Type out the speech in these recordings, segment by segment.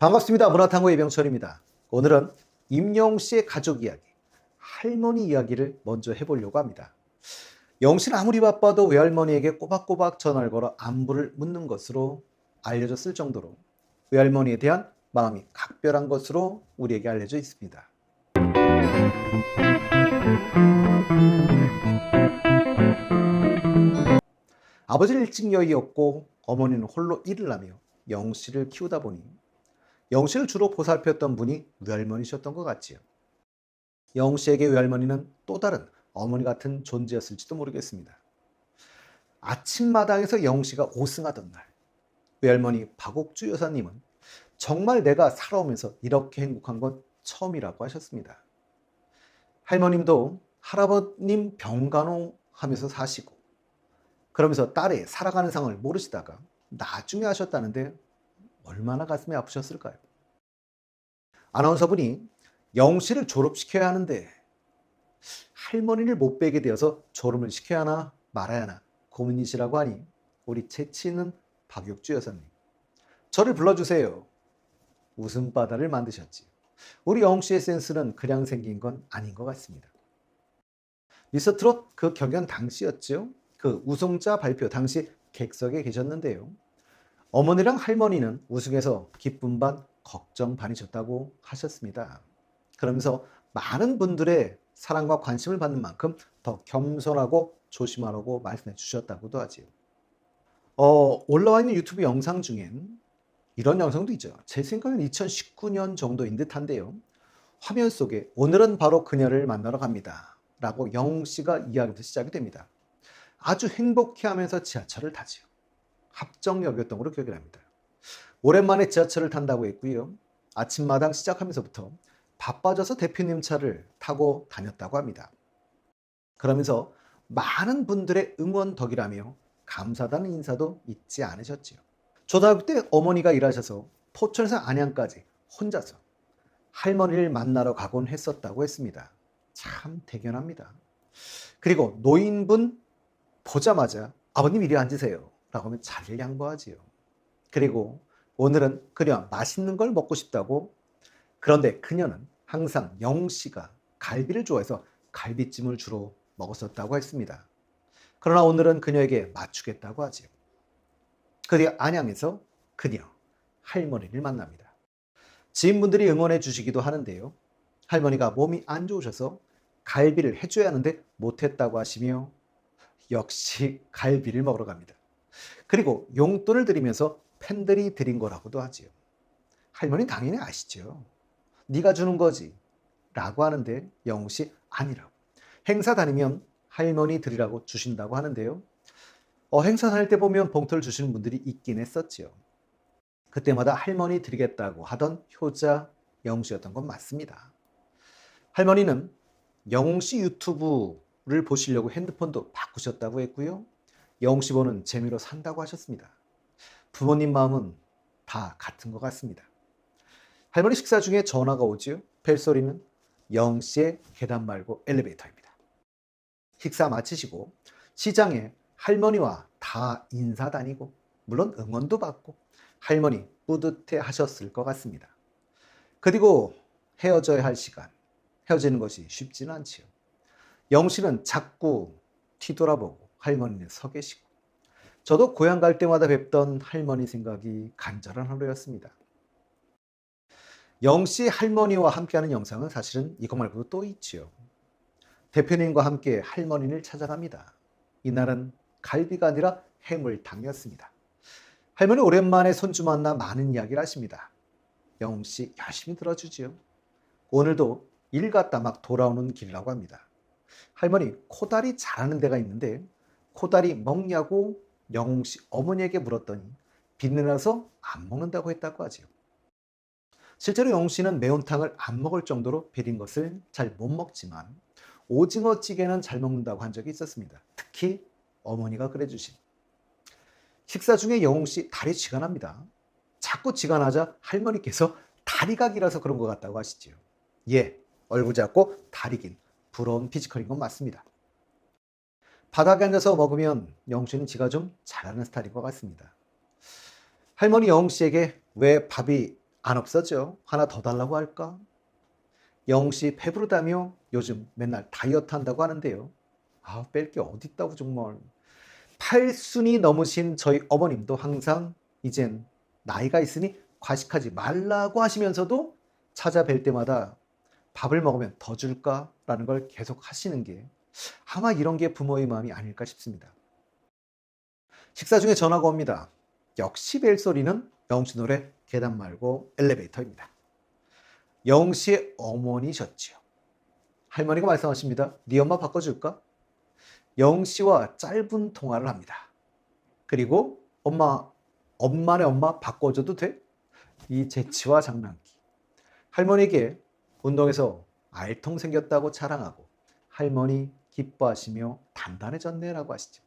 반갑습니다. 문화탐구 이병철입니다. 오늘은 임영씨의 가족 이야기, 할머니 이야기를 먼저 해보려고 합니다. 영씨는 아무리 바빠도 외할머니에게 꼬박꼬박 전화를 걸어 안부를 묻는 것으로 알려졌을 정도로 외할머니에 대한 마음이 각별한 것으로 우리에게 알려져 있습니다. 아버지는 일찍 여의었고 어머니는 홀로 일을 하며 영씨를 키우다 보니 영씨를 주로 보살폈던 분이 외할머니셨던 것 같지요. 영씨에게 외할머니는 또 다른 어머니 같은 존재였을지도 모르겠습니다. 아침마당에서 영씨가 오승하던 날, 외할머니 박옥주 여사님은 정말 내가 살아오면서 이렇게 행복한 건 처음이라고 하셨습니다. 할머님도 할아버님 병간호 하면서 사시고 그러면서 딸의 살아가는 상을 모르시다가 나중에 하셨다는데 얼마나 가슴이 아프셨을까요? 아나운서분이 영씨를 졸업시켜야 하는데 할머니를 못 뵈게 되어서 졸업을 시켜야 하나 말아야 하나 고민이시라고 하니 우리 재치 있는 박육주 여사님, 저를 불러주세요. 웃음바다를 만드셨지. 우리 영씨의 센스는 그냥 생긴 건 아닌 것 같습니다. 미스터트롯 그 경연 당시였죠. 그 우승자 발표 당시 객석에 계셨는데요. 어머니랑 할머니는 우승해서 기쁨 반 걱정 반이셨다고 하셨습니다. 그러면서 많은 분들의 사랑과 관심을 받는 만큼 더 겸손하고 조심하라고 말씀해 주셨다고도 하지요. 올라와 있는 유튜브 영상 중엔 이런 영상도 있죠. 제 생각엔 2019년 정도인 듯한데요. 화면 속에 오늘은 바로 그녀를 만나러 갑니다. 라고 영씨가 이야기부터 시작이 됩니다. 아주 행복해하면서 지하철을 타지요. 합정역이었던 걸로 기억이 납니다. 오랜만에 지하철을 탄다고 했고요. 아침마당 시작하면서부터 바빠져서 대표님 차를 타고 다녔다고 합니다. 그러면서 많은 분들의 응원 덕이라며 감사하다는 인사도 잊지 않으셨지요. 초등학교 때 어머니가 일하셔서 포천에서 안양까지 혼자서 할머니를 만나러 가곤 했었다고 했습니다. 참 대견합니다. 그리고 노인분 보자마자 아버님 이리 앉으세요 라고 하면 자리를 양보하지요. 그리고 오늘은 그녀 맛있는 걸 먹고 싶다고. 그런데 그녀는 항상 영씨가 갈비를 좋아해서 갈비찜을 주로 먹었었다고 했습니다. 그러나 오늘은 그녀에게 맞추겠다고 하지요. 그 뒤 안양에서 그녀 할머니를 만납니다. 지인분들이 응원해 주시기도 하는데요. 할머니가 몸이 안 좋으셔서 갈비를 해줘야 하는데 못했다고 하시며 역시 갈비를 먹으러 갑니다. 그리고 용돈을 드리면서 팬들이 드린 거라고도 하지요. 할머니 당연히 아시죠. 네가 주는 거지 라고 하는데 영씨 아니라고. 행사 다니면 할머니 드리라고 주신다고 하는데요. 행사 다닐 때 보면 봉투를 주시는 분들이 있긴 했었지요. 그때마다 할머니 드리겠다고 하던 효자 영씨였던 건 맞습니다. 할머니는 영씨 유튜브를 보시려고 핸드폰도 바꾸셨다고 했고요. 영씨 보는 재미로 산다고 하셨습니다. 부모님 마음은 다 같은 것 같습니다. 할머니 식사 중에 전화가 오지요. 벨소리는 영씨의 계단 말고 엘리베이터입니다. 식사 마치시고 시장에 할머니와 다 인사 다니고 물론 응원도 받고 할머니 뿌듯해 하셨을 것 같습니다. 그리고 헤어져야 할 시간, 헤어지는 것이 쉽지는 않지요. 영씨는 자꾸 뒤돌아보고 할머니는 서 계시고 저도 고향 갈 때마다 뵙던 할머니 생각이 간절한 하루였습니다. 영씨 할머니와 함께하는 영상은 사실은 이거 말고도 또 있지요. 대표님과 함께 할머니를 찾아갑니다. 이날은 갈비가 아니라 해물탕이었습니다. 할머니 오랜만에 손주 만나 많은 이야기를 하십니다. 영씨 열심히 들어주지요. 오늘도 일 갔다 막 돌아오는 길이라고 합니다. 할머니 코다리 잘하는 데가 있는데 코다리 먹냐고 영씨 어머니에게 물었더니 비린내나서 안 먹는다고 했다고 하지요. 실제로 영씨는 매운탕을 안 먹을 정도로 비린 것을 잘 못 먹지만 오징어 찌개는 잘 먹는다고 한 적이 있었습니다. 특히 어머니가 끓여주신. 식사 중에 영웅씨 다리 쥐가 납니다. 자꾸 쥐가 나자 할머니께서 다리가 길어서 그런 것 같다고 하시지요. 예, 얼굴 작고 다리 긴 부러운 피지컬인 건 맞습니다. 바닥에 앉아서 먹으면 영씨는 지가 좀 잘하는 스타일인 것 같습니다. 할머니 영씨에게 왜 밥이 안 없어져. 하나 더 달라고 할까? 영씨 배부르다며 요즘 맨날 다이어트 한다고 하는데요. 아, 뺄 게 어딨다고 정말. 팔순이 넘으신 저희 어머님도 항상 이젠 나이가 있으니 과식하지 말라고 하시면서도 찾아뵐 때마다 밥을 먹으면 더 줄까라는 걸 계속 하시는 게 아마 이런 게 부모의 마음이 아닐까 싶습니다. 식사 중에 전화가 옵니다. 역시 벨소리는 영씨 노래 계단 말고 엘리베이터입니다. 영씨의 어머니셨지요. 할머니가 말씀하십니다. 네 엄마 바꿔줄까? 영씨와 짧은 통화를 합니다. 그리고 엄마네 엄마 바꿔줘도 돼? 이 재치와 장난기. 할머니에게 운동에서 알통 생겼다고 자랑하고 할머니 기뻐하시며 단단해졌네라고 하시죠.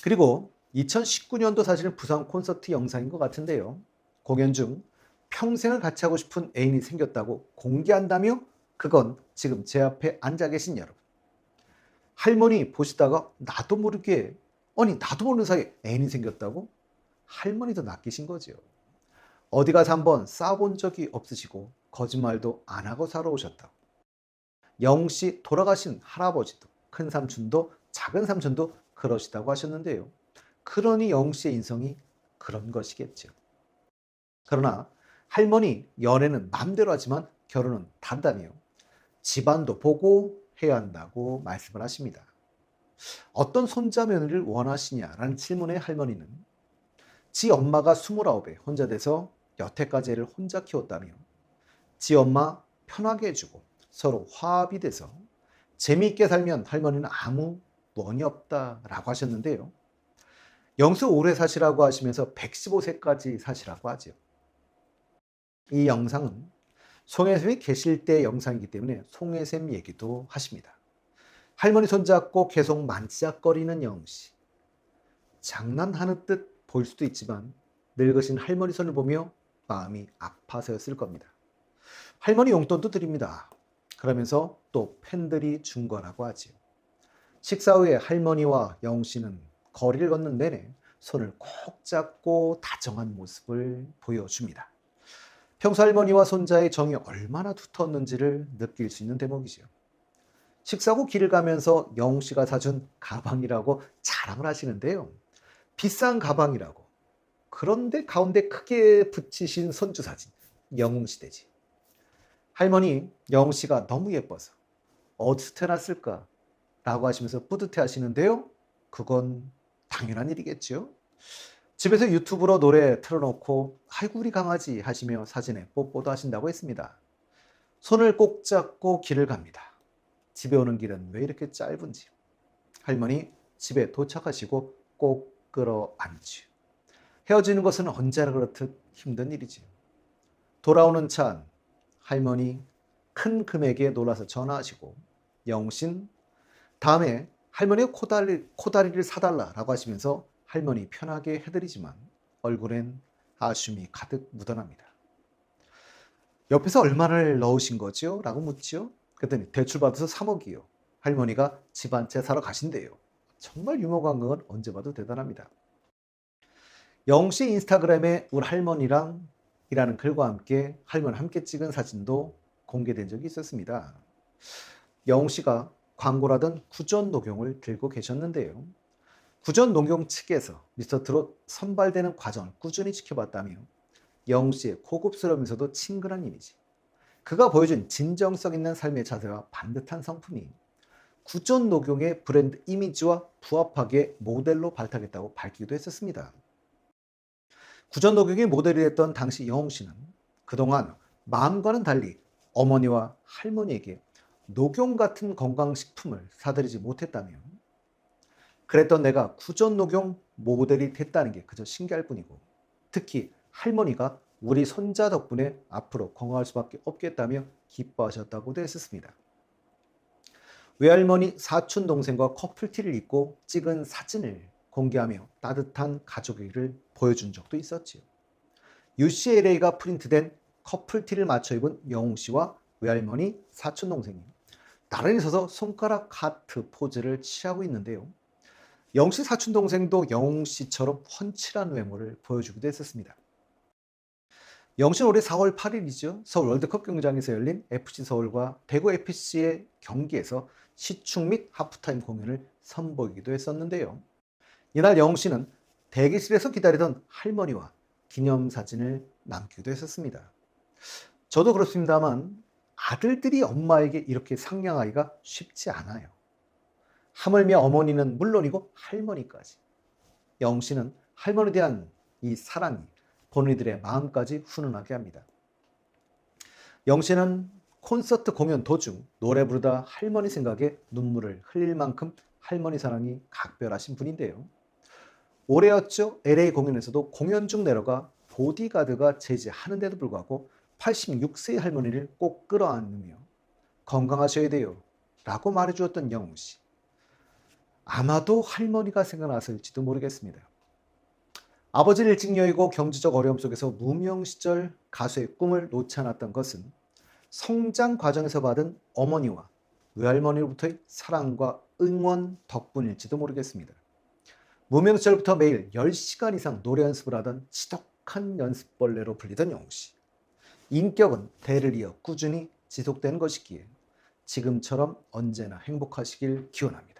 그리고 2019년도 사실은 부산 콘서트 영상인 것 같은데요. 공연 중 평생을 같이 하고 싶은 애인이 생겼다고 공개한다며 그건 지금 제 앞에 앉아 계신 여러분. 할머니 보시다가 나도 모르게 나도 모르는 사이에 애인이 생겼다고? 할머니도 낚이신 거죠. 어디 가서 한번 싸본 적이 없으시고 거짓말도 안 하고 살아오셨다고. 영씨 돌아가신 할아버지도 큰 삼촌도 작은 삼촌도 그러시다고 하셨는데요. 그러니 영씨의 인성이 그런 것이겠죠. 그러나 할머니 연애는 마음대로 하지만 결혼은 다르다며 집안도 보고 해야 한다고 말씀을 하십니다. 어떤 손자 며느리를 원하시냐라는 질문에 할머니는 지 엄마가 29에 혼자 돼서 여태까지 애를 혼자 키웠다며 지 엄마 편하게 해주고 서로 화합이 돼서 재미있게 살면 할머니는 아무 원이 없다라고 하셨는데요. 영수 오래 사시라고 하시면서 115세까지 사시라고 하죠. 이 영상은 송혜샘이 계실 때 영상이기 때문에 송혜샘 얘기도 하십니다. 할머니 손잡고 계속 만지작거리는 영씨. 장난하는 듯 보일 수도 있지만 늙으신 할머니 손을 보며 마음이 아파서였을 겁니다. 할머니 용돈도 드립니다. 그러면서 또 팬들이 준 거라고 하지요. 식사 후에 할머니와 영씨는 거리를 걷는 내내 손을 꼭 잡고 다정한 모습을 보여줍니다. 평소 할머니와 손자의 정이 얼마나 두터웠는지를 느낄 수 있는 대목이죠. 식사 후 길을 가면서 영씨가 사준 가방이라고 자랑을 하시는데요. 비싼 가방이라고. 그런데 가운데 크게 붙이신 손주 사진. 영웅시대지. 할머니 영씨가 너무 예뻐서 어디서 태어났을까? 라고 하시면서 뿌듯해 하시는데요. 그건 당연한 일이겠죠. 집에서 유튜브로 노래 틀어놓고 아이고 우리 강아지 하시며 사진에 뽀뽀도 하신다고 했습니다. 손을 꼭 잡고 길을 갑니다. 집에 오는 길은 왜 이렇게 짧은지. 할머니 집에 도착하시고 꼭 끌어안지요. 헤어지는 것은 언제나 그렇듯 힘든 일이지요. 돌아오는 차 안 할머니 큰 금액에 놀라서 전화하시고 영신 다음에 할머니가 코다리를 사달라라고 하시면서 할머니 편하게 해드리지만 얼굴엔 아쉬움이 가득 묻어납니다. 옆에서 얼마를 넣으신 거죠? 라고 묻지요. 그랬더니 대출받아서 3억이요. 할머니가 집 한 채 사러 가신대요. 정말 유머 감각은 언제 봐도 대단합니다. 영씨 인스타그램에 우리 할머니랑 이라는 글과 함께 할머니 함께 찍은 사진도 공개된 적이 있었습니다. 영씨가 광고라던 구전 녹용을 들고 계셨는데요. 구전 녹용 측에서 미스터트롯 선발되는 과정을 꾸준히 지켜봤다며 영씨의 고급스러우면서도 친근한 이미지, 그가 보여준 진정성 있는 삶의 자세와 반듯한 성품이 구전 녹용의 브랜드 이미지와 부합하게 모델로 발탁했다고 밝히기도 했었습니다. 구전 녹용의 모델이 됐던 당시 영웅씨는 그동안 마음과는 달리 어머니와 할머니에게 녹용 같은 건강식품을 사드리지 못했다며 그랬던 내가 구전 녹용 모델이 됐다는 게 그저 신기할 뿐이고 특히 할머니가 우리 손자 덕분에 앞으로 건강할 수밖에 없겠다며 기뻐하셨다고도 했었습니다. 외할머니 사촌 동생과 커플티를 입고 찍은 사진을 공개하며 따뜻한 가족의를 보여준 적도 있었지요. UCLA가 프린트된 커플티를 맞춰 입은 영웅씨와 외할머니 사촌 동생이 나란히 서서 손가락 하트 포즈를 취하고 있는데요. 영씨 사촌 동생도 영웅씨처럼 훤칠한 외모를 보여주기도 했었습니다. 영신 올해 4월 8일이죠. 서울 월드컵 경기장에서 열린 FC 서울과 대구 FC의 경기에서 시축 및 하프타임 공연을 선보이기도 했었는데요. 이날 영신은 대기실에서 기다리던 할머니와 기념사진을 남기기도 했었습니다. 저도 그렇습니다만 아들들이 엄마에게 이렇게 상냥하기가 쉽지 않아요. 하물며 어머니는 물론이고 할머니까지. 영신은 할머니에 대한 이 사랑이 본인들의 마음까지 훈훈하게 합니다. 영신은 콘서트 공연 도중 노래 부르다 할머니 생각에 눈물을 흘릴 만큼 할머니 사랑이 각별하신 분인데요. 올해였죠. LA 공연에서도 공연 중 내려가 보디가드가 제지하는데도 불구하고 86세의 할머니를 꼭 끌어안으며 건강하셔야 돼요 라고 말해주었던 영웅씨. 아마도 할머니가 생각났을지도 모르겠습니다. 아버지를 일찍 여의고 경제적 어려움 속에서 무명 시절 가수의 꿈을 놓지 않았던 것은 성장 과정에서 받은 어머니와 외할머니로부터의 사랑과 응원 덕분일지도 모르겠습니다. 무명 시절부터 매일 10시간 이상 노래 연습을 하던 지독한 연습벌레로 불리던 영웅씨. 인격은 대를 이어 꾸준히 지속되는 것이기에 지금처럼 언제나 행복하시길 기원합니다.